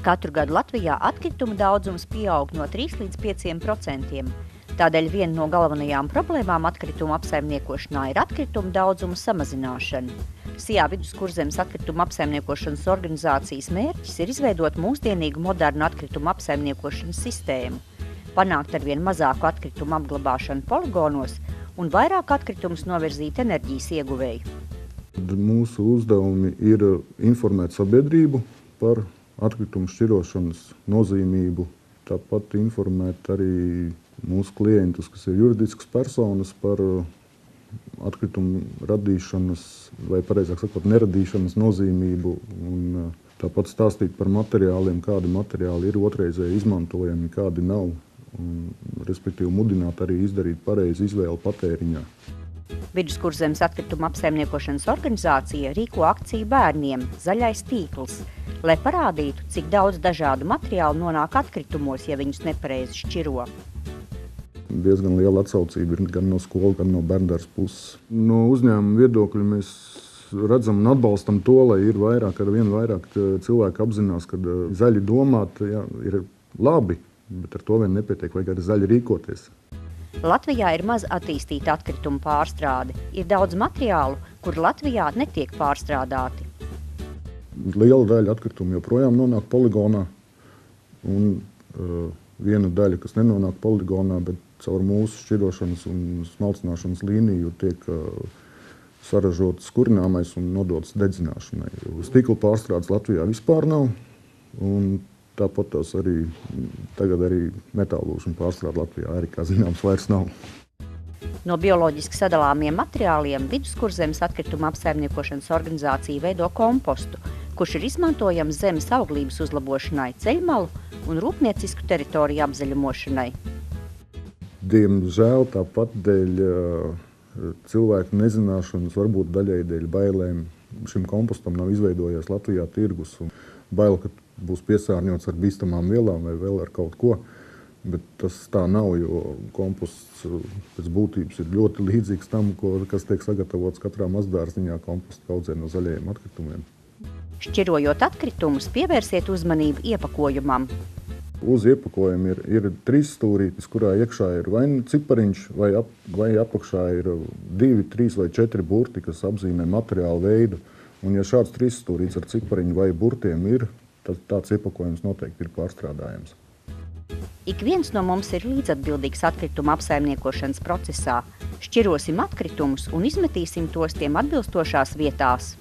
Katru gadu Latvijā atkritumu daudzums pieaug no 3 līdz 5%. Tādēļ viena no galvenajām problēmām atkritumu apsaimniekošanā ir atkritumu daudzumu samazināšana. SIA Viduskurzemes atkritumu apsaimniekošanas organizācijas mērķis ir izveidot mūsdienīgu modernu atkritumu apsaimniekošanas sistēmu, panākt arvien mazāku atkritumu apglabāšanu poligonos un vairāk atkritumus novirzīt enerģijas ieguvēju. Mūsu uzdevumi ir informēt sabiedrību par atkritumu šķirošanas nozīmību, tāpat informēt arī mūsu klientus, kas ir juridiskas personas, par atkritumu radīšanas vai, pareizāk sakot, neradīšanas nozīmību, un tāpat stāstīt par materiāliem, kādi materiāli ir otrreizēji izmantojami, kādi nav, un, respektīvi mudināt arī izdarīt pareizu izvēli patēriņā. Viduskurzemes atkrituma apsaimniekošanas organizācija rīko akciju bērniem Zaļais tīkls, lai parādītu, cik daudz dažādu materiālu nonāk atkritumos, ja viņus nepareizi šķiro. Diezgan liela atsaucība ir gan no skolu, gan no bērndārzs puses. No uzņēmuma viedokļa mēs redzam un atbalstam to, lai ir arvien vairāk cilvēki apzinās, ka zaļi domāt ir labi, bet ar to vien nepietiek, vajag arī zaļi rīkoties. Latvijā ir maz attīstīta atkritumu pārstrāde. Ir daudz materiālu, kur Latvijā netiek pārstrādāti. Liela daļa atkritumu joprojām nonāk poligonā, un viena daļa, kas nenonāk poligonā, bet caur mūsu šķirošanas un smalcināšanas līniju tiek saražots kurināmais un nodots dedzināšanai. Stikla pārstrādes Latvijā vispār nav, un tāpat tās tagad arī metālūšana pārstrāde Latvijā arī, kā zināms, vairs nav. No bioloģiski sadalāmiem materiāliem Viduskurzemes atkrituma apsaimniekošanas organizācija veido kompostu, kurš ir izmantojams zemes auglības uzlabošanai, ceļmalu un rūpniecisku teritoriju apzaļumošanai. Diemžēl tāpat dēļ cilvēku nezināšanas, varbūt daļai dēļ bailēm, šim kompostam nav izveidojies Latvijā tirgus. Baila, ka būs piesārņots ar bīstamām vielām vai vēl ar kaut ko, bet tas tā nav, jo komposts pēc būtības ir ļoti līdzīgs tam, kas tiek sagatavots katrā mazdārziņā komposta kaudzē no zaļajiem atkritumiem. Šķirojot atkritumus, pievērsiet uzmanību iepakojumam. Uz iepakojuma ir 3 stūrītes, kurā iekšā ir vai cipariņš, vai apakšā ir 2, 3 vai 4 burti, kas apzīmē materiālu veidu. Un ja šāds 3 stūrītes ar cipariņu vai burtiem ir, tad tāds iepakojums noteikti ir pārstrādājams. Ik viens no mums ir līdzatbildīgs atkrituma apsaimniekošanas procesā. Šķirosim atkritumus un izmetīsim tos tiem atbilstošās vietās.